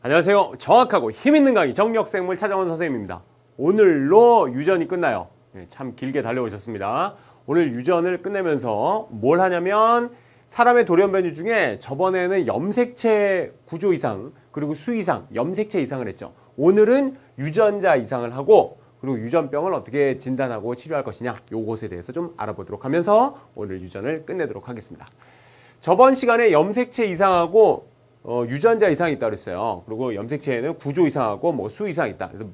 안녕하세요. 정확하고 힘있는 강의 정력생물 차정원 선생님입니다. 오늘로 유전이 끝나요. 참 길게 달려오셨습니다. 오늘 유전을 끝내면서 뭘 하냐면 사람의 돌연변이 중에 저번에는 염색체 구조 이상 그리고 수 이상, 염색체 이상을 했죠. 오늘은 유전자 이상을 하고 그리고 유전병을 어떻게 진단하고 치료할 것이냐 요것에 대해서 좀 알아보도록 하면서 오늘 유전을 끝내도록 하겠습니다. 저번 시간에 염색체 이상하고 유전자 이상이 있다고 그랬어요. 그리고 염색체에는 구조 이상하고 뭐 수 이상 있다. 그래서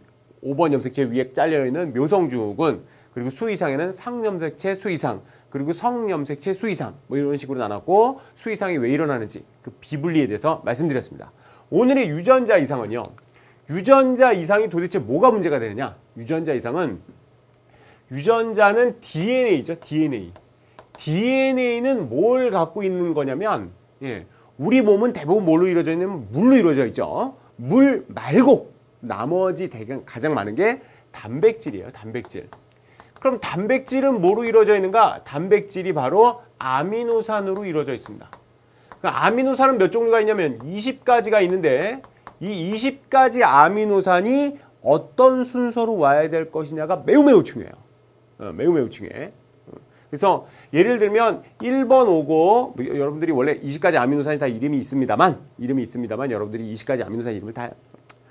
5번 염색체 위에 잘려있는 묘성증후군, 그리고 수 이상에는 상염색체 수 이상, 그리고 성염색체 수 이상 뭐 이런 식으로 나눴고 수 이상이 왜 일어나는지 그 비분리에 대해서 말씀드렸습니다. 오늘의 유전자 이상은요. 유전자 이상이 도대체 뭐가 문제가 되느냐? 유전자는 DNA죠. DNA. DNA는 뭘 갖고 있는 거냐면 우리 몸은 대부분 뭘로 이루어져 있냐면 물로 이루어져 있죠. 물 말고 나머지 가장 많은 게 단백질이에요. 단백질. 그럼 단백질은 뭐로 이루어져 있는가? 단백질이 바로 아미노산으로 이루어져 있습니다. 아미노산은 몇 종류가 있냐면 20가지가 있는데 이 20가지 아미노산이 어떤 순서로 와야 될 것이냐가 매우 중요해요. 매우 중요해. 그래서 예를 들면 1번 오고 여러분들이 원래 20가지 아미노산이 다 이름이 있습니다만 여러분들이 20가지 아미노산 이름을 다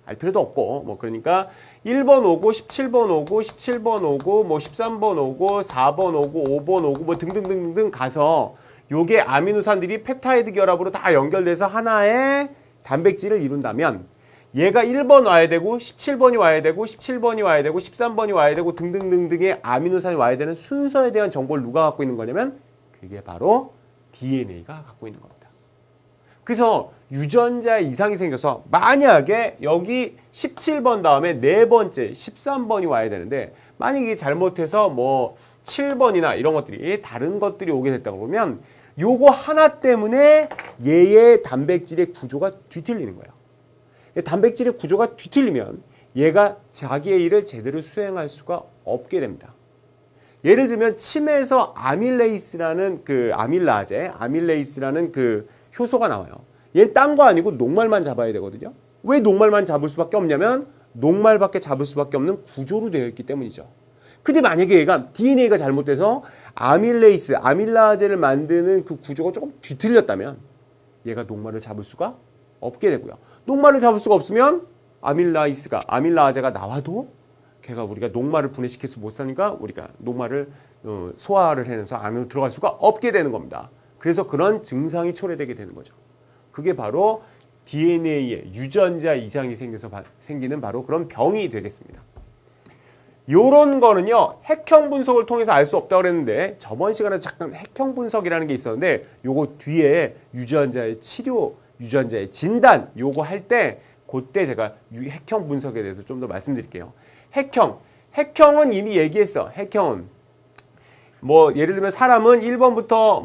알 필요도 없고 뭐 그러니까 1번 오고 17번 오고 17번 오고 뭐 13번 오고 4번 오고 5번 오고 뭐 등등등등 가서 요게 아미노산들이 펩타이드 결합으로 다 연결돼서 하나의 단백질을 이룬다면 얘가 1번 와야 되고 17번이 와야 되고 17번이 와야 되고 13번이 와야 되고 등등등등의 아미노산이 와야 되는 순서에 대한 정보를 누가 갖고 있는 거냐면 그게 바로 DNA가 갖고 있는 겁니다. 그래서 유전자에 이상이 생겨서 만약에 여기 17번 다음에 네 번째 13번이 와야 되는데 만약에 잘못해서 뭐 7번이나 이런 것들이 다른 것들이 오게 됐다고 그러면 요거 하나 때문에 얘의 단백질의 구조가 뒤틀리는 거예요. 단백질의 구조가 뒤틀리면 얘가 자기의 일을 제대로 수행할 수가 없게 됩니다. 예를 들면 침에서 아밀레이스라는 그 아밀레이스라는 그 효소가 나와요. 얘는 딴 거 아니고 녹말만 잡아야 되거든요. 왜 녹말만 잡을 수밖에 없냐면 녹말밖에 잡을 수밖에 없는 구조로 되어 있기 때문이죠. 근데 만약에 얘가 DNA가 잘못돼서 아밀라제를 만드는 그 구조가 조금 뒤틀렸다면 얘가 녹말을 잡을 수가 없게 되고요. 녹말을 잡을 수가 없으면 아밀라제가 나와도 걔가 우리가 녹말을 분해시켜서 못 사니까 우리가 녹말을 소화를 해내서 안으로 들어갈 수가 없게 되는 겁니다. 그래서 그런 증상이 초래되게 되는 거죠. 그게 바로 DNA의 유전자 이상이 생겨서 생기는 바로 그런 병이 되겠습니다. 요런 거는요, 핵형 분석을 통해서 알 수 없다고 그랬는데 저번 시간에 잠깐 핵형 분석이라는 게 있었는데 요거 뒤에 유전자의 치료, 유전자의 진단 요거 할 때 그때 제가 핵형 분석에 대해서 좀 더 말씀드릴게요. 핵형은 이미 얘기했어. 핵형은 뭐 예를 들면 사람은 1번부터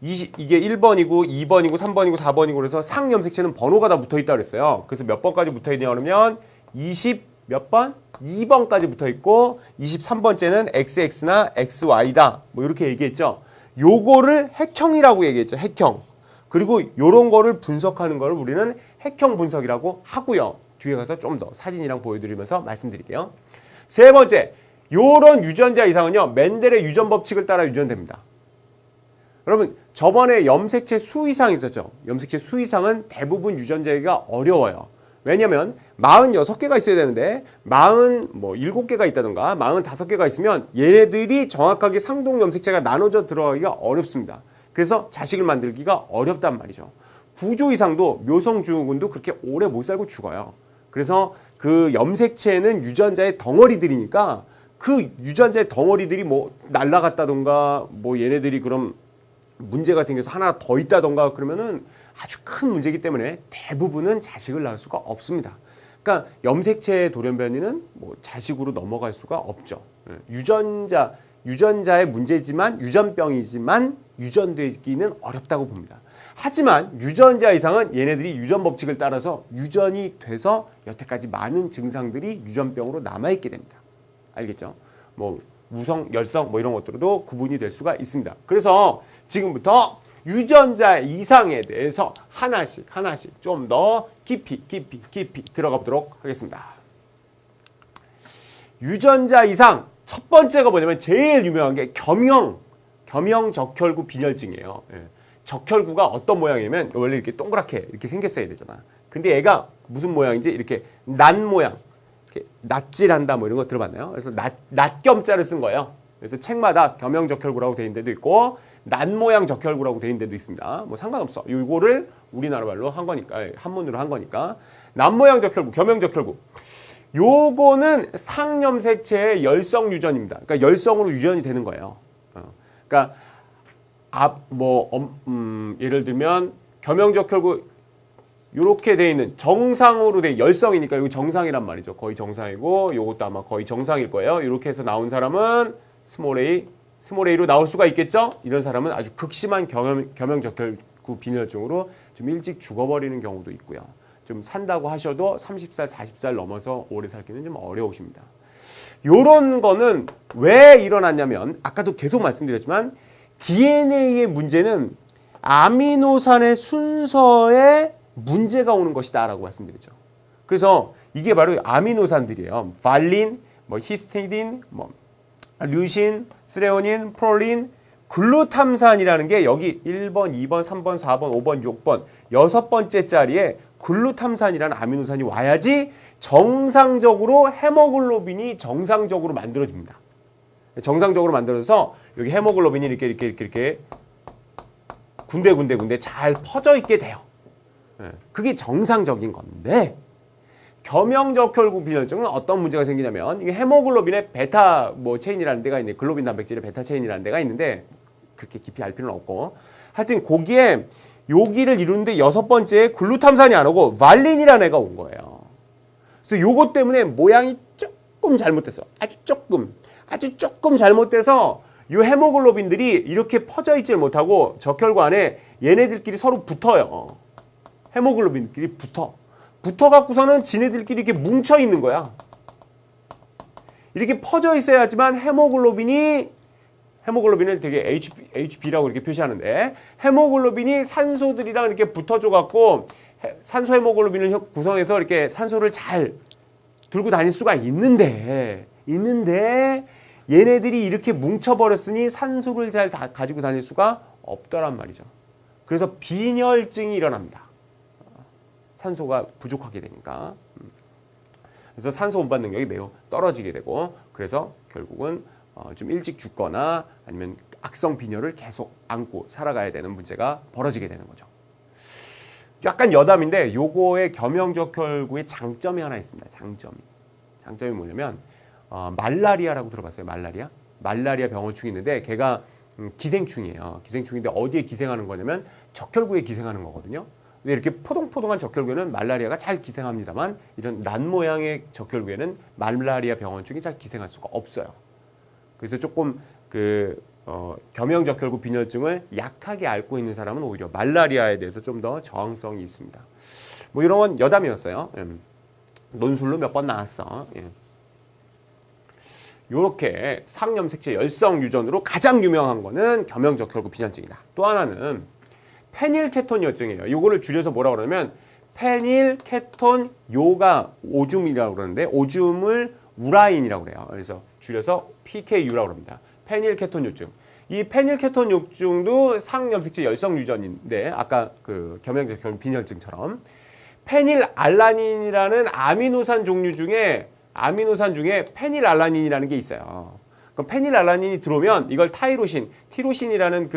이게 1번이고 2번이고 3번이고 4번이고 그래서 상염색체는 번호가 다 붙어 있다 그랬어요. 그래서 몇 번까지 붙어 있냐 그러면 20 몇 번? 2번까지 붙어 있고 23번째는 XX나 XY다. 뭐 이렇게 얘기했죠. 요거를 핵형이라고 얘기했죠. 핵형. 그리고 요런 거를 분석하는 거를 우리는 핵형 분석이라고 하고요. 뒤에 가서 좀 더 사진이랑 보여드리면서 말씀드릴게요. 세 번째, 요런 유전자 이상은요. 멘델의 유전 법칙을 따라 유전됩니다. 여러분 저번에 염색체 수 이상 있었죠. 염색체 수 이상은 대부분 유전자기가 어려워요. 왜냐면 46개가 있어야 되는데 47개가 있다던가 45개가 있으면 얘네들이 정확하게 상동 염색체가 나눠져 들어가기가 어렵습니다. 그래서 자식을 만들기가 어렵단 말이죠. 구조 이상도 묘성증후군도 그렇게 오래 못 살고 죽어요. 그래서 그 염색체는 유전자의 덩어리들이니까 그 유전자의 덩어리들이 뭐 날아갔다던가 뭐 얘네들이 그럼 문제가 생겨서 하나 더 있다던가 그러면은 아주 큰 문제이기 때문에 대부분은 자식을 낳을 수가 없습니다. 그러니까 염색체 돌연변이는 뭐 자식으로 넘어갈 수가 없죠. 유전자의 문제지만 유전병이지만 유전되기는 어렵다고 봅니다. 하지만 유전자 이상은 얘네들이 유전 법칙을 따라서 유전이 돼서 여태까지 많은 증상들이 유전병으로 남아있게 됩니다. 알겠죠? 뭐 무성, 열성 뭐 이런 것들도 구분이 될 수가 있습니다. 그래서 지금부터 유전자 이상에 대해서 하나씩 좀 더 깊이 들어가 보도록 하겠습니다. 유전자 이상 첫 번째가 뭐냐면 제일 유명한 게 겸형적혈구 빈혈증이에요. 예. 적혈구가 어떤 모양이냐면 원래 이렇게 동그랗게 이렇게 생겼어야 되잖아. 근데 얘가 무슨 모양인지 이렇게 낫 모양, 이렇게 낫질한다 뭐 이런 거 들어봤나요? 그래서 낫겸자를 쓴 거예요. 그래서 책마다 겸형적혈구라고 돼 있는 데도 있고 낫 모양 적혈구라고 돼 있는 데도 있습니다. 뭐 상관없어. 이거를 우리나라 말로 한 거니까, 한문으로 한 거니까. 낫 모양 적혈구, 겸형적혈구. 요거는 상염색체의 열성 유전입니다. 그러니까 열성으로 유전이 되는 거예요. 그러니까 예를 들면 겸형적혈구 이렇게 돼 있는 정상으로 돼 열성이니까 이거 정상이란 말이죠. 거의 정상이고 요것도 아마 거의 정상일 거예요. 이렇게 해서 나온 사람은 스몰 A로 나올 수가 있겠죠. 이런 사람은 아주 극심한 겸형적혈구 빈혈증으로 좀 일찍 죽어버리는 경우도 있고요. 좀 산다고 하셔도 30살, 40살 넘어서 오래 살기는 좀 어려우십니다. 요런 거는 왜 일어났냐면 아까도 계속 말씀드렸지만 DNA의 문제는 아미노산의 순서에 문제가 오는 것이다 라고 말씀드리죠. 그래서 이게 바로 아미노산들이에요. 발린, 히스티딘, 류신, 스레오닌, 프롤린, 글루탐산이라는 게 여기 1번, 2번, 3번, 4번, 5번, 6번 6번째 자리에 글루탐산이라는 아미노산이 와야지 정상적으로 헤모글로빈이 정상적으로 만들어집니다. 정상적으로 만들어서 여기 헤모글로빈이 이렇게 군데 잘 퍼져 있게 돼요. 그게 정상적인 건데 겸형적혈구 빈혈증은 어떤 문제가 생기냐면 이게 헤모글로빈의 베타 체인이라는 데가 있는데 글로빈 단백질의 베타 체인이라는 데가 있는데 그렇게 깊이 알 필요는 없고 하여튼 거기에 여기를 이루는데 6번째에 글루탐산이 안 오고 발린이라는 애가 온 거예요. 그래서 요것 때문에 모양이 조금 잘못됐어. 아주 조금 잘못돼서 요 헤모글로빈들이 이렇게 퍼져 있질 못하고 적혈구 안에 얘네들끼리 서로 붙어요. 헤모글로빈끼리 붙어갖고서는 지네들끼리 이렇게 뭉쳐 있는 거야. 이렇게 퍼져 있어야지만 헤모글로빈을 되게 HB라고 이렇게 표시하는데 헤모글로빈이 산소들이랑 이렇게 붙어줘 갖고 산소 헤모글로빈을 구성해서 이렇게 산소를 잘 들고 다닐 수가 있는데 얘네들이 이렇게 뭉쳐버렸으니 산소를 잘 가지고 다닐 수가 없더란 말이죠. 그래서 빈혈증이 일어납니다. 산소가 부족하게 되니까. 그래서 산소 운반 능력이 매우 떨어지게 되고 그래서 결국은 좀 일찍 죽거나 아니면 악성 빈혈을 계속 안고 살아가야 되는 문제가 벌어지게 되는 거죠. 약간 여담인데 요거의 겸형적혈구의 장점이 하나 있습니다. 장점이 뭐냐면 말라리아라고 들어봤어요? 말라리아 병원충이 있는데 걔가 기생충이에요. 기생충인데 어디에 기생하는 거냐면 적혈구에 기생하는 거거든요. 근데 이렇게 포동포동한 적혈구에는 말라리아가 잘 기생합니다만 이런 난 모양의 적혈구에는 말라리아 병원충이 잘 기생할 수가 없어요. 그래서 조금 겸형적혈구 빈혈증을 약하게 앓고 있는 사람은 오히려 말라리아에 대해서 좀 더 저항성이 있습니다. 뭐 이런 건 여담이었어요. 논술로 몇 번 나왔어. 이렇게 상염색체 열성 유전으로 가장 유명한 거는 겸형적혈구 빈혈증이다. 또 하나는 페닐케톤혈증이에요. 이거를 줄여서 뭐라고 그러냐면 페닐케톤 요가 오줌이라고 그러는데 오줌을 우라인이라고 그래요. 그래서 줄여서 PKU라고 합니다. 페닐케톤혈증. 이 페닐케톤혈증도 상염색체 열성 유전인데 아까 그 겸형적혈구 빈혈증처럼 페닐알라닌이라는 아미노산 중에 페닐알라닌이라는 게 있어요. 그럼 페닐알라닌이 들어오면 이걸 티로신이라는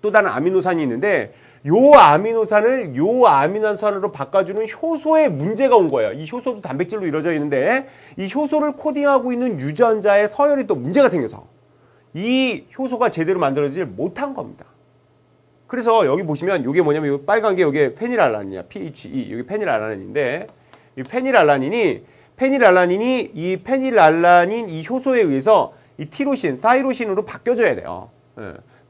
또 다른 아미노산이 있는데 요 아미노산을 요 아미노산으로 바꿔주는 효소에 문제가 온 거예요. 이 효소도 단백질로 이루어져 있는데 이 효소를 코딩하고 있는 유전자의 서열이 또 문제가 생겨서 이 효소가 제대로 만들어지질 못한 겁니다. 그래서 여기 보시면 이게 뭐냐면 이 빨간 게 이게 페닐알라닌이야. PHE. 여기 페닐알라닌인데 이 페닐알라닌이 이 페닐알라닌 이 효소에 의해서 이 티로신, 사이로신으로 바뀌어져야 돼요.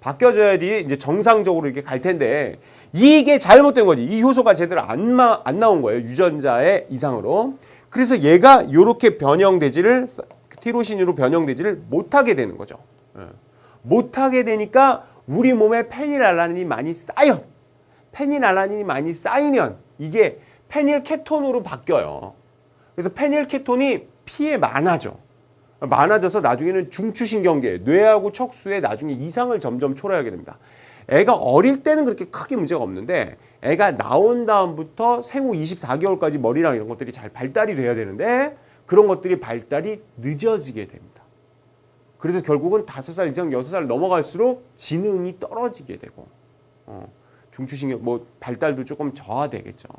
바뀌어져야지 이제 정상적으로 이렇게 갈 텐데 이게 잘못된 거지. 이 효소가 제대로 안 나온 거예요. 유전자의 이상으로. 그래서 얘가 이렇게 티로신으로 변형되지를 못하게 되는 거죠. 못하게 되니까 우리 몸에 페닐알라닌이 많이 쌓여. 페닐알라닌이 많이 쌓이면 이게 페닐케톤으로 바뀌어요. 그래서 페닐케톤이 피에 많아져. 많아져서 나중에는 중추신경계, 뇌하고 척수에 나중에 이상을 점점 초래하게 됩니다. 애가 어릴 때는 그렇게 크게 문제가 없는데 애가 나온 다음부터 생후 24개월까지 머리랑 이런 것들이 잘 발달이 돼야 되는데 그런 것들이 발달이 늦어지게 됩니다. 그래서 결국은 5살 이상 6살 넘어갈수록 지능이 떨어지게 되고 중추신경 발달도 조금 저하되겠죠.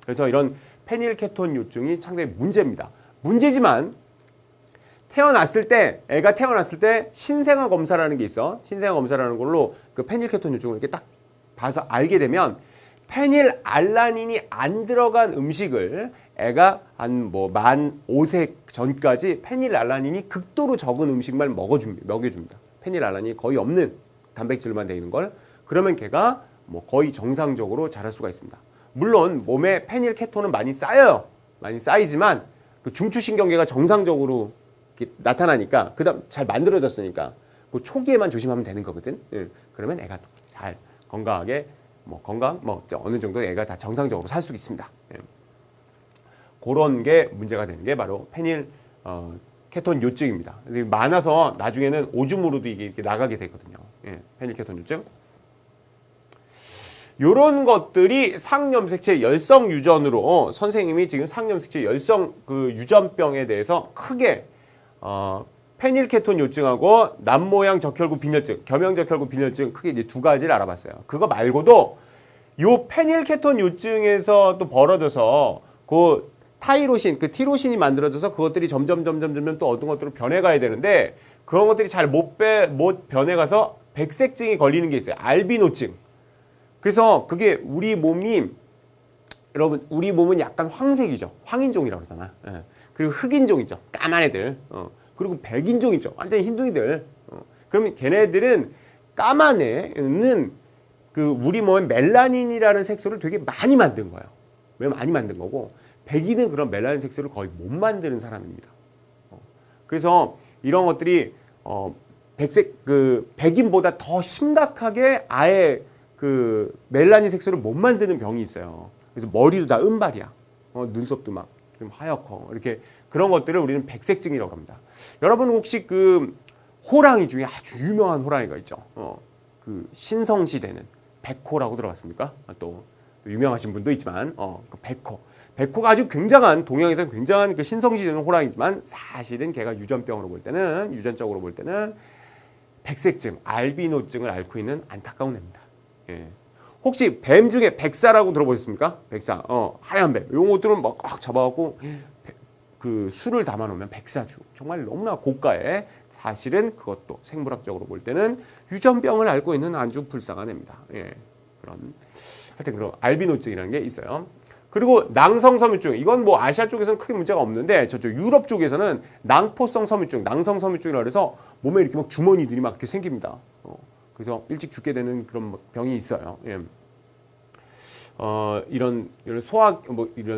그래서 이런 페닐케톤 요증이 상당히 문제입니다. 문제지만 애가 태어났을 때 신생아 검사라는 게 있어. 신생아 검사라는 걸로 그 페닐케톤 요증을 이렇게 딱 봐서 알게 되면 페닐알라닌이 안 들어간 음식을 애가 한 만 5세 전까지 페닐알라닌이 극도로 적은 음식만 먹여줍니다. 페닐알라닌이 거의 없는 단백질만 돼 있는 걸. 그러면 걔가 거의 정상적으로 자랄 수가 있습니다. 물론 몸에 페닐케톤은 많이 쌓여요. 많이 쌓이지만 그 중추신경계가 정상적으로 나타나니까 그다음 잘 만들어졌으니까 그 초기에만 조심하면 되는 거거든. 그러면 애가 잘 건강하게 어느 정도 애가 다 정상적으로 살 수 있습니다. 그런 게 문제가 되는 게 바로 페닐케톤 요증입니다. 많아서 나중에는 오줌으로도 이게 이렇게 나가게 되거든요. 페닐케톤 요증. 요런 것들이 상염색체 열성 유전으로 선생님이 지금 상염색체 열성 그 유전병에 대해서 크게 페닐케톤 요증하고 남모양 적혈구 빈혈증, 겸형적혈구 빈혈증 크게 이제 두 가지를 알아봤어요. 그거 말고도 요 페닐케톤 요증에서 또 벌어져서 그 타이로신, 그 티로신이 만들어져서 그것들이 점점 또 어떤 것들로 변해가야 되는데 그런 것들이 잘 못 변해가서 백색증이 걸리는 게 있어요. 알비노증. 그래서 그게 여러분 우리 몸은 약간 황색이죠. 황인종이라고 그러잖아. 그리고 흑인종 있죠. 까만 애들. 그리고 백인종 있죠. 완전히 흰둥이들. 그러면 걔네들은 까만 애는 그 우리 몸에 멜라닌이라는 색소를 되게 많이 만든 거예요. 왜 많이 만든 거고 백인은 그런 멜라닌 색소를 거의 못 만드는 사람입니다. 그래서 이런 것들이 백인보다 더 심각하게 아예 그 멜라닌 색소를 못 만드는 병이 있어요. 그래서 머리도 다 은발이야. 눈썹도 막 좀 하얗고 이렇게 그런 것들을 우리는 백색증이라고 합니다. 여러분 혹시 그 호랑이 중에 아주 유명한 호랑이가 있죠. 그 신성시대는 백호라고 들어봤습니까? 또 유명하신 분도 있지만 그 백호가 아주 굉장한 동양에서 굉장한 그 신성시대는 호랑이지만 사실은 걔가 유전적으로 볼 때는 백색증, 알비노증을 앓고 있는 안타까운 애입니다. 혹시 뱀 중에 백사라고 들어보셨습니까? 백사, 하얀 뱀. 이런 것들은 막 꽉 잡아갖고 그 술을 담아놓으면 백사주. 정말 너무나 고가에 사실은 그것도 생물학적으로 볼 때는 유전병을 앓고 있는 아주 불쌍한 애입니다. 하여튼 그런 알비노증이라는 게 있어요. 그리고 낭성섬유증. 이건 아시아 쪽에서는 크게 문제가 없는데 저쪽 유럽 쪽에서는 낭포성 섬유증, 낭성섬유증이라고 해서 몸에 이렇게 막 주머니들이 막 이렇게 생깁니다. 그래서 일찍 죽게 되는 그런 병이 있어요. 이런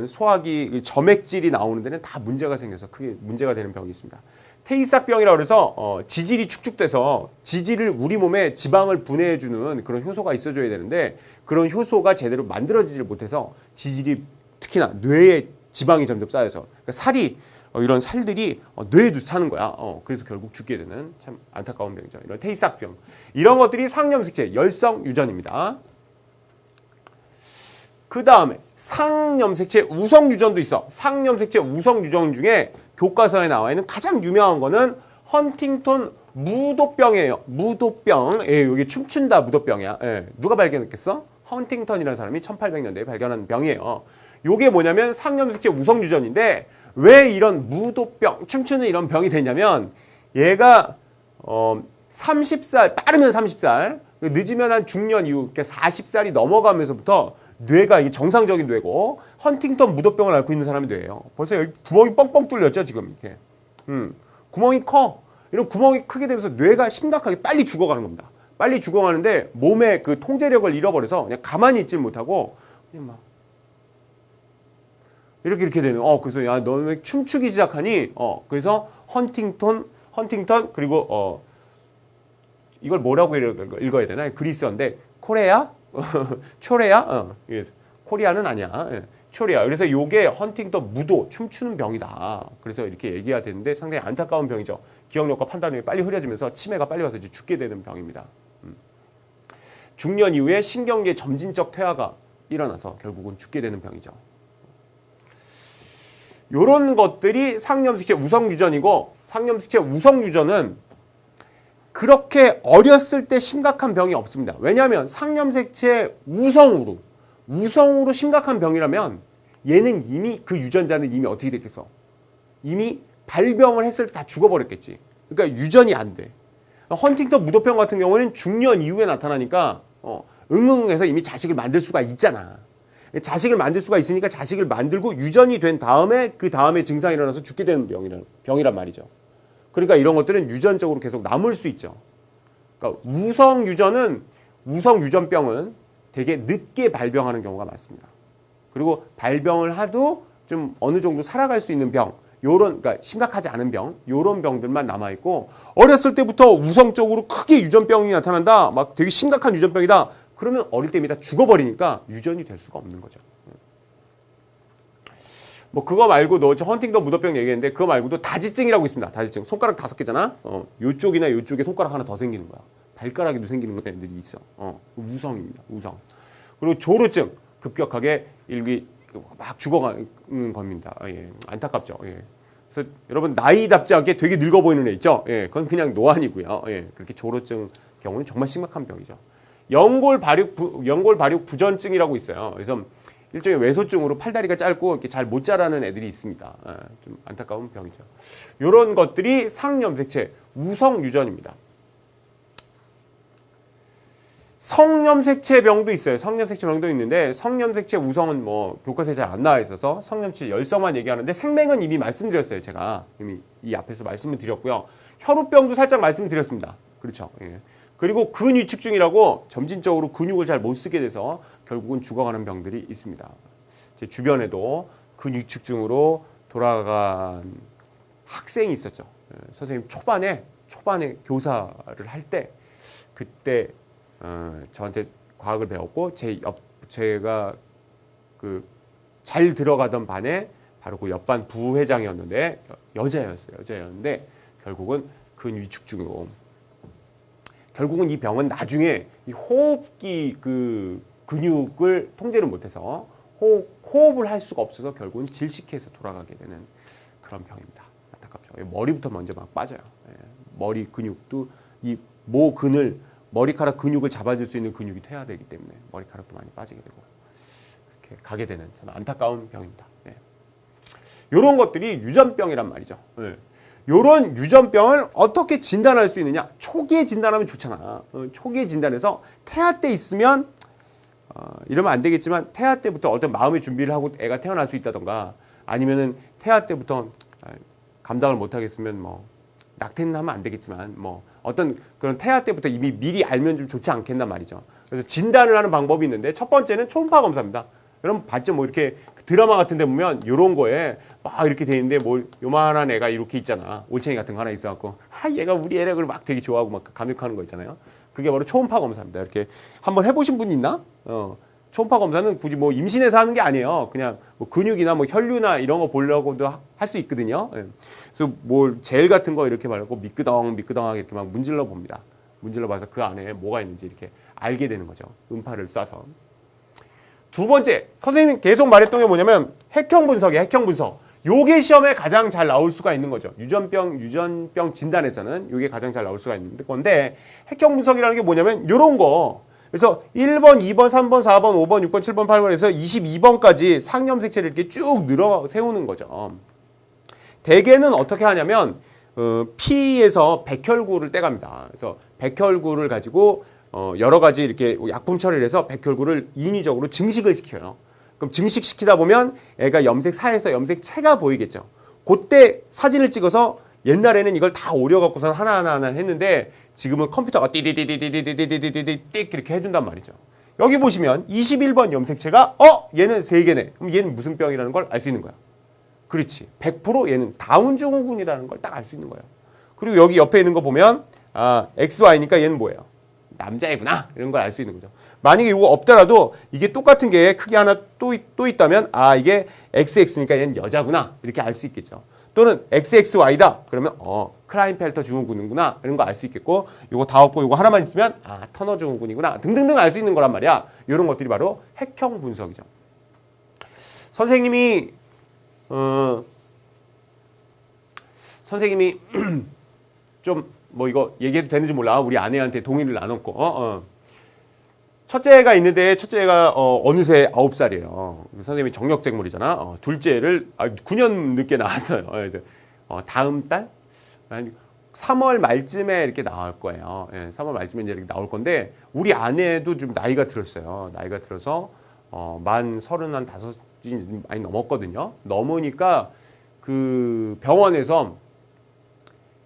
소화기 점액질이 나오는 데는 다 문제가 생겨서 크게 문제가 되는 병이 있습니다. 태이삭병이라고 해서 지질이 축축돼서 지질을 우리 몸에 지방을 분해해주는 그런 효소가 있어줘야 되는데 그런 효소가 제대로 만들어지질 못해서 지질이 특히나 뇌에 지방이 점점 쌓여서 그러니까 이런 살들이 뇌에도 차는 거야. 그래서 결국 죽게 되는 참 안타까운 병이죠. 이런 태이삭병. 이런 것들이 상염색체 열성 유전입니다. 그 다음에 상염색체 우성 유전도 있어. 상염색체 우성 유전 중에 교과서에 나와 있는 가장 유명한 거는 헌팅턴 무도병이에요. 무도병. 여기 춤춘다 무도병이야. 누가 발견했겠어? 헌팅턴이라는 사람이 1800년대에 발견한 병이에요. 요게 뭐냐면 상염색체 우성 유전인데 왜 이런 무도병, 춤추는 이런 병이 되냐면 얘가 30살, 빠르면 30살, 늦으면 한 중년 이후, 그러니까 40살이 넘어가면서부터 뇌가 이게 정상적인 뇌고 헌팅턴 무도병을 앓고 있는 사람이 뇌예요. 벌써 여기 구멍이 뻥뻥 뚫렸죠 지금 이렇게. 구멍이 커. 이런 구멍이 크게 되면서 뇌가 심각하게 빨리 죽어가는 겁니다. 빨리 죽어가는데 몸의 그 통제력을 잃어버려서 그냥 가만히 있지 못하고 그냥 막 이렇게 되는. 그래서 야 너 왜 춤추기 시작하니? 그래서 헌팅턴 그리고 이걸 뭐라고 읽어야 되나? 그리스어인데 코레아? 초레아? 예. 코리아는 아니야. 예. 초레아. 그래서 요게 헌팅턴 무도 춤추는 병이다. 그래서 이렇게 얘기해야 되는데 상당히 안타까운 병이죠. 기억력과 판단력이 빨리 흐려지면서 치매가 빨리 와서 이제 죽게 되는 병입니다. 중년 이후에 신경계 점진적 퇴화가 일어나서 결국은 죽게 되는 병이죠. 요런 것들이 상념색체 우성유전이고, 상념색체 우성유전은 그렇게 어렸을 때 심각한 병이 없습니다. 왜냐하면 상념색체 우성으로 심각한 병이라면 얘는 이미 그 유전자는 이미 어떻게 됐겠어? 이미 발병을 했을 때 다 죽어버렸겠지. 그러니까 유전이 안 돼. 헌팅턴 무도병 같은 경우는 중년 이후에 나타나니까 응응해서 이미 자식을 만들 수가 있잖아. 자식을 만들 수가 있으니까 자식을 만들고 유전이 된 다음에 그 다음에 증상이 일어나서 죽게 되는 병이란 말이죠. 그러니까 이런 것들은 유전적으로 계속 남을 수 있죠. 그러니까 우성유전병은 되게 늦게 발병하는 경우가 많습니다. 그리고 발병을 하도 좀 어느 정도 살아갈 수 있는 병, 그러니까 심각하지 않은 병, 요런 병들만 남아 있고, 어렸을 때부터 우성적으로 크게 유전병이 나타난다, 막 되게 심각한 유전병이다. 그러면 어릴 때입니다. 죽어버리니까 유전이 될 수가 없는 거죠. 뭐 그거 말고도 저 헌팅턴 무도병 얘기했는데 그거 말고도 다지증이라고 있습니다. 다지증. 손가락 5개잖아. 요쪽이나 요쪽에 손가락 하나 더 생기는 거야. 발가락에도 생기는 것들 애들이 있어. 우성입니다. 우성. 그리고 조루증. 급격하게 일기 막 죽어가는 겁니다. 예. 안타깝죠. 예. 그래서 여러분 나이답지 않게 되게 늙어 보이는 애 있죠. 예. 그건 그냥 노안이고요. 예. 그렇게 조루증 경우는 정말 심각한 병이죠. 연골 발육 부전증이라고 있어요. 그래서 일종의 외소증으로 팔다리가 짧고 이렇게 잘 못 자라는 애들이 있습니다. 좀 안타까운 병이죠. 이런 것들이 상념색체 우성유전입니다. 성념색체병도 있어요. 성념색체병도 있는데 성념색체 우성은 뭐 교과서에 잘 안 나와 있어서 성념색체 열성만 얘기하는데 생맹은 이미 말씀드렸어요. 제가 이미 이 앞에서 말씀을 드렸고요. 혈우병도 살짝 말씀드렸습니다. 그렇죠. 예. 그리고 근위축증이라고 점진적으로 근육을 잘 못 쓰게 돼서 결국은 죽어가는 병들이 있습니다. 제 주변에도 근위축증으로 돌아간 학생이 있었죠. 선생님 초반에 교사를 할 때 그때 저한테 과학을 배웠고 제가 그 잘 들어가던 반에 바로 그 옆반 부회장이었는데 여자였는데 결국은 근위축증으로. 결국은 이 병은 나중에 이 호흡기 그 근육을 통제를 못해서 호흡을 할 수가 없어서 결국은 질식해서 돌아가게 되는 그런 병입니다. 안타깝죠. 머리부터 먼저 막 빠져요. 머리 근육도 이 머리카락 근육을 잡아줄 수 있는 근육이 퇴화되기 때문에 머리카락도 많이 빠지게 되고 그렇게 가게 되는 정말 안타까운 병입니다. 이런 것들이 유전병이란 말이죠. 이런 유전병을 어떻게 진단할 수 있느냐? 초기에 진단하면 좋잖아. 초기에 진단해서 태아 때 있으면 이러면 안 되겠지만 태아 때부터 어떤 마음의 준비를 하고 애가 태어날 수 있다던가 아니면은 태아 때부터 감당을 못 하겠으면 뭐 낙태는 하면 안 되겠지만 뭐 어떤 그런 태아 때부터 이미 미리 알면 좀 좋지 않겠나 말이죠. 그래서 진단을 하는 방법이 있는데 첫 번째는 초음파 검사입니다. 여러분 봤죠? 뭐 이렇게 드라마 같은 데 보면 요런 거에 막 이렇게 돼 있는데 뭐 요만한 애가 이렇게 있잖아. 올챙이 같은 거 하나 있어갖고 얘가 우리 애를 막 되게 좋아하고 막 감격하는 거 있잖아요. 그게 바로 초음파 검사입니다. 이렇게 한번 해보신 분 있나? 초음파 검사는 굳이 뭐 임신해서 하는 게 아니에요. 그냥 뭐 근육이나 뭐 혈류나 이런 거 보려고도 할 수 있거든요. 그래서 뭐 젤 같은 거 이렇게 바르고 미끄덩하게 이렇게 막 문질러 봅니다. 문질러 봐서 그 안에 뭐가 있는지 이렇게 알게 되는 거죠. 음파를 쏴서. 두 번째, 선생님이 계속 말했던 게 뭐냐면 핵형 분석이에요. 핵형 분석. 요게 시험에 가장 잘 나올 수가 있는 거죠. 유전병 진단에서는 요게 가장 잘 나올 수가 있는 건데 핵형 분석이라는 게 뭐냐면 요런 거. 그래서 1번, 2번, 3번, 4번, 5번, 6번, 7번, 8번에서 22번까지 상념색체를 이렇게 쭉 늘어 세우는 거죠. 대개는 어떻게 하냐면 피에서 백혈구를 떼갑니다. 그래서 백혈구를 가지고 여러 가지 이렇게 약품 처리를 해서 백혈구를 인위적으로 증식을 시켜요. 그럼 증식시키다 보면 애가 염색사에서 염색체가 보이겠죠. 그때 사진을 찍어서 옛날에는 이걸 다 오려갖고서 하나하나 했는데 지금은 컴퓨터가 띠디디디디디디디디디 이렇게 해준단 말이죠. 여기 보시면 21번 염색체가 얘는 3개네. 그럼 얘는 무슨 병이라는 걸 알 수 있는 거야. 그렇지. 100% 얘는 다운 증후군이라는 걸 딱 알 수 있는 거예요. 그리고 여기 옆에 있는 거 보면 XY니까 얘는 뭐예요? 남자애구나. 이런 걸 알 수 있는 거죠. 만약에 이거 없더라도 이게 똑같은 게 크게 하나 또 있다면 이게 XX니까 얘는 여자구나. 이렇게 알 수 있겠죠. 또는 XXY다. 그러면 크라인펠터 증후군이구나. 이런 거 알 수 있겠고 이거 다 없고 이거 하나만 있으면 터너 증후군이구나. 등등등 알 수 있는 거란 말이야. 이런 것들이 바로 핵형 분석이죠. 선생님이 좀 뭐 이거 얘기해도 되는지 몰라. 우리 아내한테 동의를 나눴고 첫째가 있는데 첫째가 어느새 9살이에요. 선생님이 정력생물이잖아. 둘째를 9년 늦게 낳았어요. 그래서 다음 달? 아니 3월 말쯤에 이렇게 나올 거예요. 3월 말쯤에 이제 이렇게 나올 건데 우리 아내도 좀 나이가 들었어요. 나이가 들어서 만 35이 많이 넘었거든요. 넘으니까 그 병원에서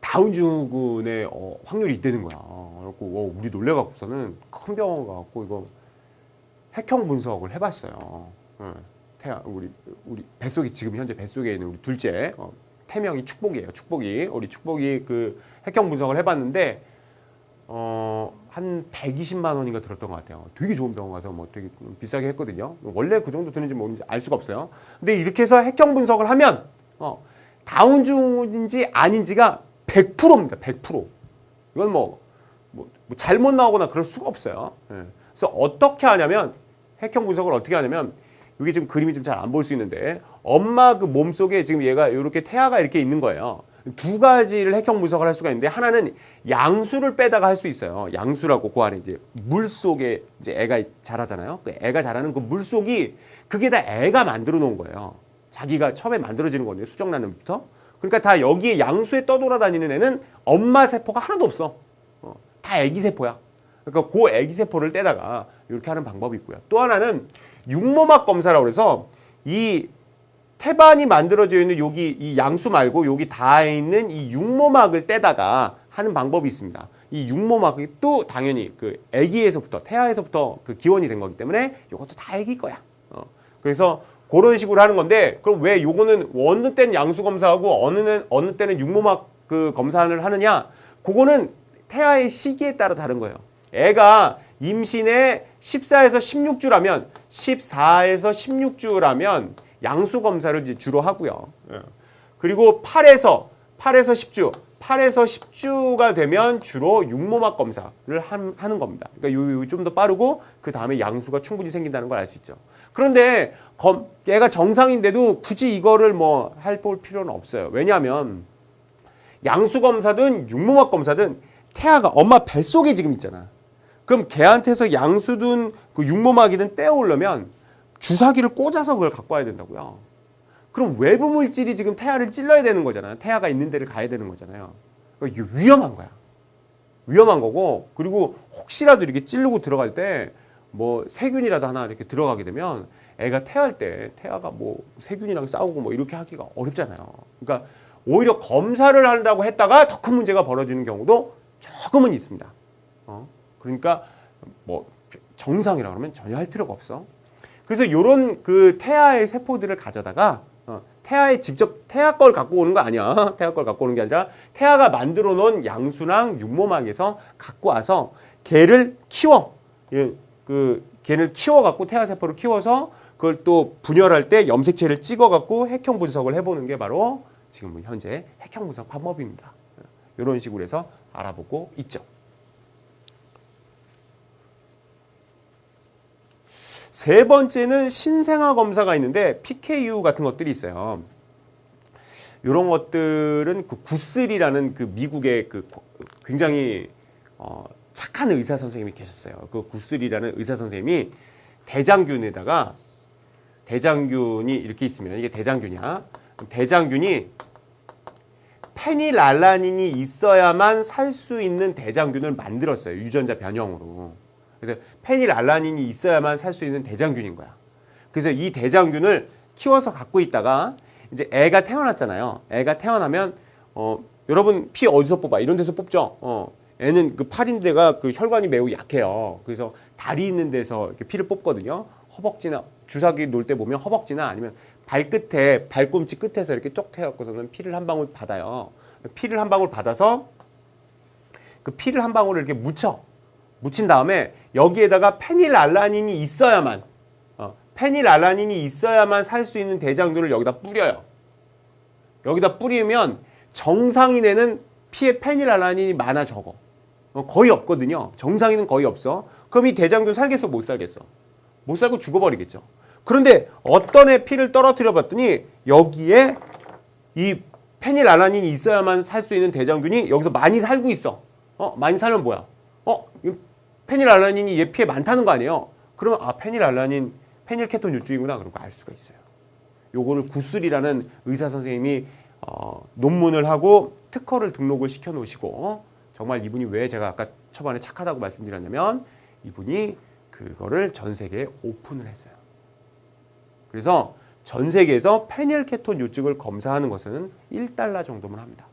다운 증후군의 확률이 있다는 거야. 그래갖고 우리 놀래갖고서는 큰 병원 가갖고 이거 핵형 분석을 해봤어요. 우리 뱃속에 지금 현재 뱃속에 있는 우리 둘째 태명이 축복이에요. 우리 축복이 그 핵형 분석을 해봤는데 한 120만 원인가 들었던 것 같아요. 되게 좋은 병원 가서 뭐 되게 비싸게 했거든요. 원래 그 정도 드는지 뭔지 알 수가 없어요. 근데 이렇게 해서 핵형 분석을 하면 다운 증후군인지 아닌지가 100%입니다. 100%. 이건 뭐 잘못 나오거나 그럴 수가 없어요. 그래서 어떻게 하냐면 핵형 분석을 어떻게 하냐면 이게 좀 그림이 좀 잘 안 보일 수 있는데 엄마 그 몸속에 지금 얘가 이렇게 태아가 이렇게 있는 거예요. 두 가지를 핵형 분석을 할 수가 있는데 하나는 양수를 빼다가 할 수 있어요. 양수라고 그 안에 이제 물 속에 이제 애가 자라잖아요. 그 애가 자라는 그 물 속이 그게 다 애가 만들어 놓은 거예요. 자기가 처음에 만들어지는 건데 수정 난음부터. 그러니까 다 여기에 양수에 떠돌아다니는 애는 엄마 세포가 하나도 없어. 다 애기 세포야. 그러니까 그 애기 세포를 떼다가 이렇게 하는 방법이 있고요. 또 하나는 육모막 검사라고 해서 이 태반이 만들어져 있는 여기 이 양수 말고 여기 닿아 있는 이 육모막을 떼다가 하는 방법이 있습니다. 이 육모막이 또 당연히 그 애기에서부터 태아에서부터 그 기원이 된 거기 때문에 이것도 다 애기 거야. 그래서 그런 식으로 하는 건데 그럼 왜 요거는 어느 때는 양수 검사하고 어느 때는 육모막 그 검사를 하느냐? 그거는 태아의 시기에 따라 다른 거예요. 애가 임신에 14에서 16주라면 14에서 16주라면 양수 검사를 이제 주로 하고요. 그리고 8에서 10주가 되면 주로 육모막 검사를 하는 겁니다. 그러니까 좀 더 빠르고 그 다음에 양수가 충분히 생긴다는 걸 알 수 있죠. 그런데 얘가 정상인데도 굳이 이거를 뭐 볼 필요는 없어요. 왜냐하면 양수 검사든 육모막 검사든 태아가 엄마 뱃속에 지금 있잖아. 그럼 걔한테서 양수든 그 육모막이든 떼어오려면 주사기를 꽂아서 그걸 갖고 와야 된다고요. 그럼 외부 물질이 지금 태아를 찔러야 되는 거잖아요. 태아가 있는 데를 가야 되는 거잖아요. 이게 위험한 거야. 위험한 거고 그리고 혹시라도 이렇게 찌르고 들어갈 때 뭐 세균이라도 하나 이렇게 들어가게 되면 애가 태아할 때 태아가 뭐 세균이랑 싸우고 뭐 이렇게 하기가 어렵잖아요. 그러니까 오히려 검사를 한다고 했다가 더 큰 문제가 벌어지는 경우도 조금은 있습니다. 그러니까 뭐 정상이라고 그러면 전혀 할 필요가 없어. 그래서 요런 그 태아의 세포들을 가져다가 태아에 직접 태아 걸 갖고 오는 거 아니야. 태아 걸 갖고 오는 게 아니라 태아가 만들어 놓은 양수랑 육모막에서 갖고 와서 걔를 키워. 걔를 키워 갖고 태아 세포를 키워서 그걸 또 분열할 때 염색체를 찍어 갖고 핵형 분석을 해보는 게 바로 지금 현재 핵형 분석 방법입니다. 이런 식으로 해서 알아보고 있죠. 세 번째는 신생아 검사가 있는데 PKU 같은 것들이 있어요. 이런 것들은 그 구슬이라는 그 미국의 그 굉장히 착한 의사 선생님이 계셨어요. 그 구슬이라는 의사 선생님이 대장균에다가 대장균이 이렇게 있으면 이게 대장균이야. 대장균이 페닐알라닌이 있어야만 살 수 있는 대장균을 만들었어요. 유전자 변형으로. 그래서 페닐알라닌이 있어야만 살 수 있는 대장균인 거야. 그래서 이 대장균을 키워서 갖고 있다가 이제 애가 태어났잖아요. 애가 태어나면 여러분 피 어디서 뽑아? 이런 데서 뽑죠. 애는 그 팔인대가 그 혈관이 매우 약해요. 그래서 다리 있는 데서 이렇게 피를 뽑거든요. 허벅지나 주사기 놓을 때 보면 허벅지나 아니면 발끝에 발꿈치 끝에서 이렇게 쪽 해갖고서는 피를 한 방울 받아요. 피를 한 방울 받아서 그 피를 한 방울을 이렇게 묻힌 다음에 여기에다가 페닐알라닌이 있어야만 페닐알라닌이 있어야만 살 수 있는 대장균을 여기다 뿌려요. 여기다 뿌리면 정상인에는 피에 페닐알라닌이 많아 적어. 거의 없거든요. 정상인은 거의 없어. 그럼 이 대장균 살겠어? 못 살겠어? 못 살고 죽어버리겠죠. 그런데 어떤 애 피를 떨어뜨려 봤더니 여기에 이 페닐알라닌이 있어야만 살 수 있는 대장균이 여기서 많이 살고 있어. 많이 살면 뭐야? 페닐알라닌이 얘 피에 많다는 거 아니에요? 그러면 페닐알라닌, 페닐케톤 요증이구나. 그런 거 알 수가 있어요. 요거를 구슬이라는 의사 선생님이 논문을 하고 특허를 등록을 시켜 놓으시고 정말 이분이 왜 제가 아까 초반에 착하다고 말씀드렸냐면 이분이 그거를 전 세계에 오픈을 했어요. 그래서 전 세계에서 페닐케톤 요증을 검사하는 것은 $1 정도면 합니다.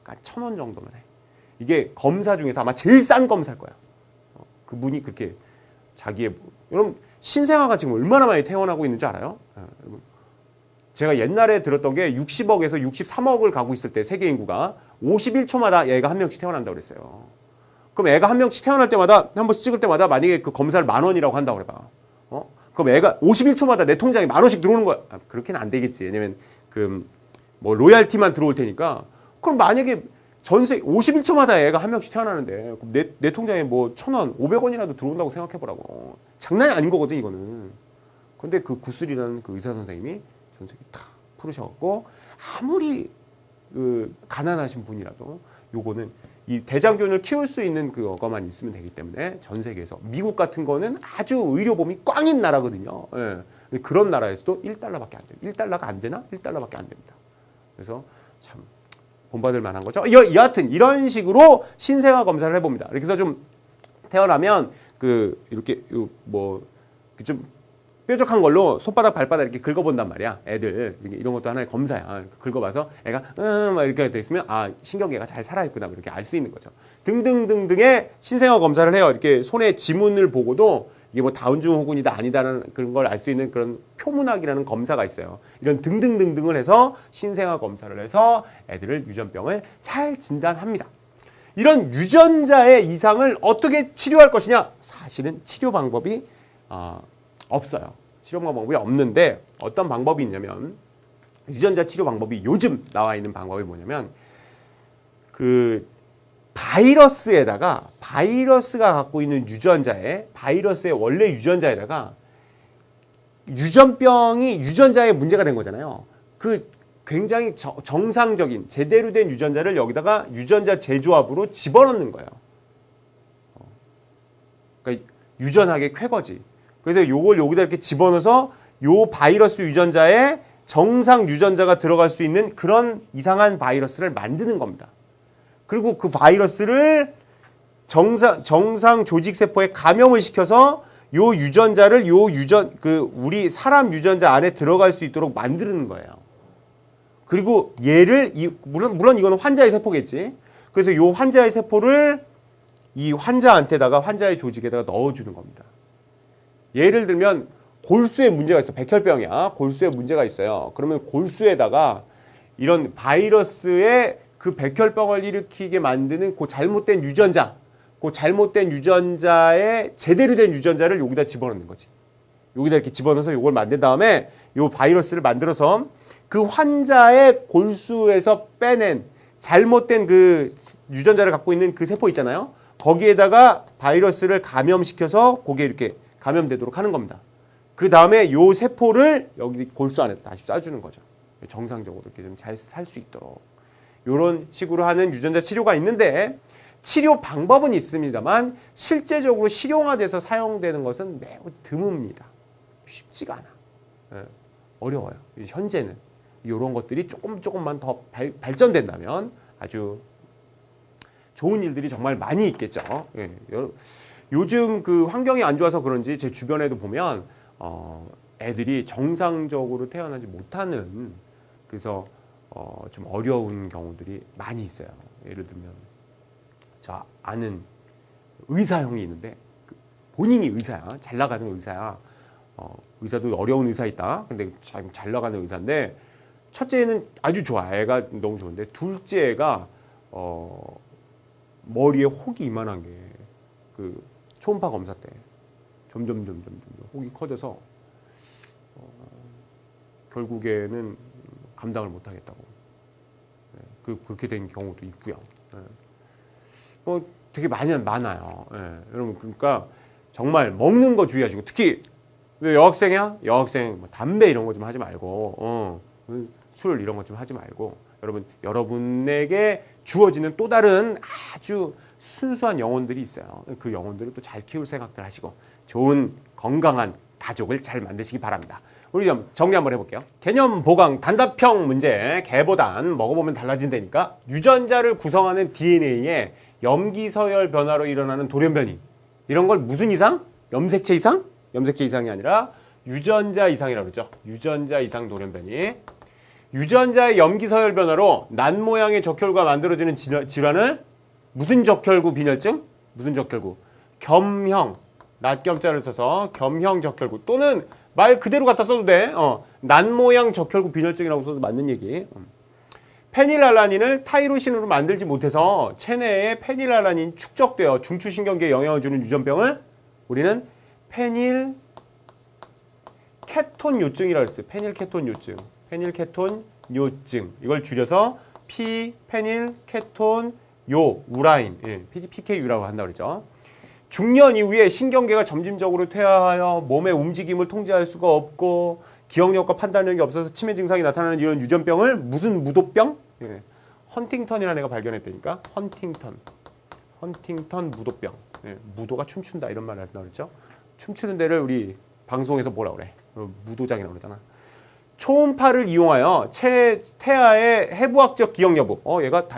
그러니까 1,000원 정도면 해. 이게 검사 중에서 아마 제일 싼 검사일 거야. 그분이 그렇게 자기의 여러분 신생아가 지금 얼마나 많이 태어나고 있는 줄 알아요? 제가 옛날에 들었던 게 60억에서 63억을 가고 있을 때 세계 인구가 51초마다 애가 한 명씩 태어난다고 그랬어요. 그럼 애가 한 명씩 태어날 때마다 한 번씩 찍을 때마다 만약에 그 검사를 10,000원이라고 한다고 그래봐. 그럼 애가 51초마다 내 통장에 10,000원씩 들어오는 거야. 그렇게는 안 되겠지. 왜냐면 뭐 로얄티만 들어올 테니까. 그럼 만약에 전세 51초마다 애가 한 명씩 태어나는데 내 통장에 뭐 1,000원, 500원이라도 들어온다고 생각해 보라고. 장난이 아닌 거거든 이거는. 근데 그 구슬이라는 그 의사 선생님이 전 세계 다 풀으셔갖고 아무리 가난하신 분이라도 요거는 이 대장균을 키울 수 있는 그거만 있으면 되기 때문에 전 세계에서 미국 같은 거는 아주 의료보험이 꽝인 나라거든요. 예. 그런 나라에서도 $1밖에 안 돼요. $1가 안 되나? $1밖에 안 됩니다. 그래서 참 본받을 만한 거죠. 여하튼 이런 식으로 신생아 검사를 해봅니다. 이렇게 해서 좀 태어나면 이렇게 뭐 좀 뾰족한 걸로 손바닥 발바닥 이렇게 긁어본단 말이야. 애들 이런 것도 하나의 검사야. 긁어봐서 애가 막 이렇게 돼 있으면 신경계가 잘 살아있구나 이렇게 알 수 있는 거죠. 등등등등의 신생아 검사를 해요. 이렇게 손에 지문을 보고도 이게 뭐 다운증후군이다 아니다라는 그런 걸 알 수 있는 그런 표문학이라는 검사가 있어요. 이런 등등등등을 해서 신생아 검사를 해서 애들을 유전병을 잘 진단합니다. 이런 유전자의 이상을 어떻게 치료할 것이냐? 사실은 치료 방법이 없어요. 치료 방법이 없는데 어떤 방법이 있냐면 유전자 치료 방법이 요즘 나와 있는 방법이 뭐냐면 바이러스가 갖고 있는 바이러스의 원래 유전자에다가 유전병이 유전자에 문제가 된 거잖아요. 굉장히 정상적인 제대로 된 유전자를 여기다가 유전자 재조합으로 집어넣는 거예요. 그러니까 유전학의 쾌거지. 그래서 요걸 여기다 이렇게 집어넣어서 요 바이러스 유전자에 정상 유전자가 들어갈 수 있는 그런 이상한 바이러스를 만드는 겁니다. 그리고 그 바이러스를 정상 조직 세포에 감염을 시켜서 요 유전자를 우리 사람 유전자 안에 들어갈 수 있도록 만드는 거예요. 그리고 얘를 물론 이거는 환자의 세포겠지. 그래서 요 환자의 세포를 이 환자의 조직에다가 넣어주는 겁니다. 예를 들면 골수에 문제가 있어. 백혈병이야. 골수에 문제가 있어요. 그러면 골수에다가 이런 바이러스의 그 백혈병을 일으키게 만드는 그 잘못된 유전자의 제대로 된 유전자를 여기다 집어넣는 거지. 여기다 이렇게 집어넣어서 이걸 만든 다음에 이 바이러스를 만들어서 그 환자의 골수에서 빼낸 잘못된 그 유전자를 갖고 있는 그 세포 있잖아요. 거기에다가 바이러스를 감염시켜서 그게 이렇게 감염되도록 하는 겁니다. 그 다음에 요 세포를 여기 골수 안에 다시 쏴주는 거죠. 정상적으로 이렇게 좀 잘 살 수 있도록. 이런 식으로 하는 유전자 치료가 있는데 치료 방법은 있습니다만 실제적으로 실용화돼서 사용되는 것은 매우 드뭅니다. 쉽지가 않아. 어려워요. 현재는. 이런 것들이 조금만 더 발전된다면 아주 좋은 일들이 정말 많이 있겠죠. 요즘 환경이 안 좋아서 그런지 제 주변에도 보면 애들이 정상적으로 태어나지 못하는 그래서 좀 어려운 경우들이 많이 있어요. 예를 들면 저 아는 의사 형이 있는데 본인이 의사야. 잘 나가는 의사야. 의사도 어려운 의사 있다. 근데 잘 나가는 의사인데 첫째는 아주 좋아. 애가 너무 좋은데 둘째 애가 머리에 혹이 이만한 게 그 초음파 검사 때 점점 혹이 커져서 결국에는 감당을 못 하겠다고. 그렇게 된 경우도 있고요. 뭐 되게 많아요. 여러분 그러니까 정말 먹는 거 주의하시고 특히 왜 여학생이야? 여학생 뭐 담배 이런 거 좀 하지 말고 술 이런 거 좀 하지 말고 여러분에게 주어지는 또 다른 아주 순수한 영혼들이 있어요. 그 영혼들을 또 잘 키울 생각들 하시고 좋은 건강한 가족을 잘 만드시기 바랍니다. 우리 좀 정리 한번 해볼게요. 개념 보강 단답형 문제 개보단 먹어보면 달라진다니까 유전자를 구성하는 DNA에 염기서열 변화로 일어나는 돌연변이 이런 걸 무슨 이상? 염색체 이상? 염색체 이상이 아니라 유전자 이상이라고 그러죠. 유전자 이상 돌연변이. 유전자의 염기서열 변화로 난 모양의 적혈구가 만들어지는 질환을 무슨 적혈구 빈혈증? 무슨 적혈구? 겸형. 낫겸자를 써서 겸형 적혈구 또는 말 그대로 갖다 써도 돼. 난 모양 적혈구 빈혈증이라고 써도 맞는 얘기. 페닐알라닌을 타이로신으로 만들지 못해서 체내에 페닐알라닌 축적되어 중추신경계에 영향을 주는 유전병을 우리는 페닐 케톤 요증이라고 했어요. 페닐 케톤 요증. 페닐 케톤 요증. 이걸 줄여서 페닐 케톤 요 우라인. PKU라고 한다고 그러죠. 중년 이후에 신경계가 점진적으로 퇴화하여 몸의 움직임을 통제할 수가 없고 기억력과 판단력이 없어서 치매 증상이 나타나는 이런 유전병을 무슨 무도병? 헌팅턴이라는 애가 발견했다니까. 헌팅턴 무도병. 무도가 춤춘다 이런 말을 한다고 그랬죠. 춤추는 데를 우리 방송에서 뭐라 그래? 무도장이라고 그러잖아. 초음파를 이용하여 태아의 해부학적 기억 여부. 얘가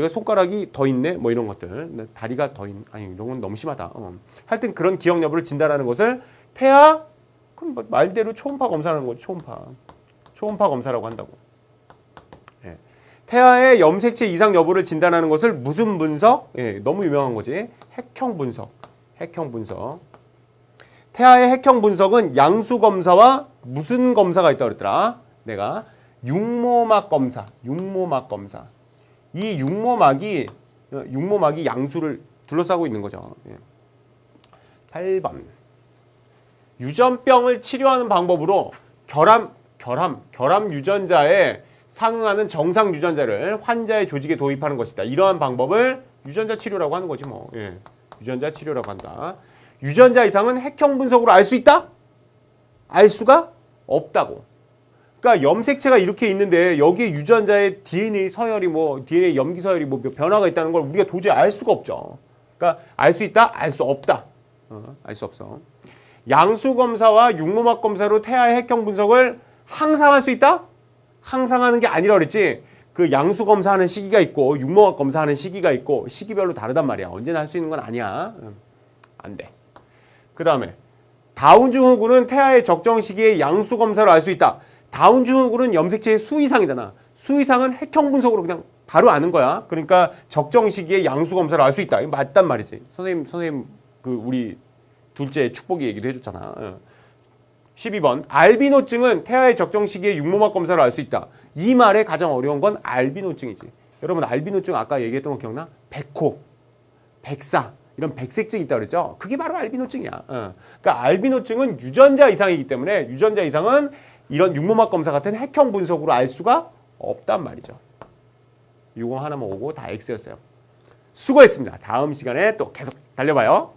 손가락이 더 있네 뭐 이런 것들 다리가 더 있네 아니 이런 건 너무 심하다 하여튼 그런 기억 여부를 진단하는 것을 태아 그럼 뭐 말대로 초음파 검사하는 거죠. 초음파 검사라고 한다고. 태아의 염색체 이상 여부를 진단하는 것을 무슨 분석? 너무 유명한 거지. 핵형 분석. 태아의 핵형 분석은 양수 검사와 무슨 검사가 있다고 그랬더라. 내가 육모막 검사. 이 육모막이 양수를 둘러싸고 있는 거죠. 8번. 유전병을 치료하는 방법으로 결함 유전자에 상응하는 정상 유전자를 환자의 조직에 도입하는 것이다. 이러한 방법을 유전자 치료라고 하는 거지 뭐. 유전자 치료라고 한다. 유전자 이상은 핵형 분석으로 알 수 있다? 알 수가 없다고. 그러니까 염색체가 이렇게 있는데 여기에 유전자의 DNA 서열이 DNA 염기 서열이 변화가 있다는 걸 우리가 도저히 알 수가 없죠. 그러니까 알 수 있다, 알 수 없다. 알 수 없어. 양수 검사와 육모막 검사로 태아의 핵형 분석을 항상 할 수 있다? 항상 하는 게 아니라 그랬지. 그 양수 검사하는 시기가 있고 육모막 검사하는 시기가 있고 시기별로 다르단 말이야. 언제나 할 수 있는 건 아니야. 안 돼. 그 다음에 다운 증후군은 태아의 적정 시기에 양수 검사로 알 수 있다. 다운 증후군은 염색체의 수 이상이잖아. 수 이상은 핵형 분석으로 그냥 바로 아는 거야. 그러니까 적정 시기에 양수 검사를 알 수 있다. 이거 맞단 말이지. 선생님 그 우리 둘째 축복이 얘기도 해줬잖아. 12번 알비노증은 태아의 적정 시기에 육모막 검사를 알 수 있다. 이 말에 가장 어려운 건 알비노증이지. 여러분 알비노증 아까 얘기했던 거 기억나? 백호, 백사 이런 백색증이 있다고 그랬죠. 그게 바로 알비노증이야. 그러니까 알비노증은 유전자 이상이기 때문에 유전자 이상은 이런 육모막 검사 같은 핵형 분석으로 알 수가 없단 말이죠. 이거 하나만 오고 다 X였어요. 수고했습니다. 다음 시간에 또 계속 달려봐요.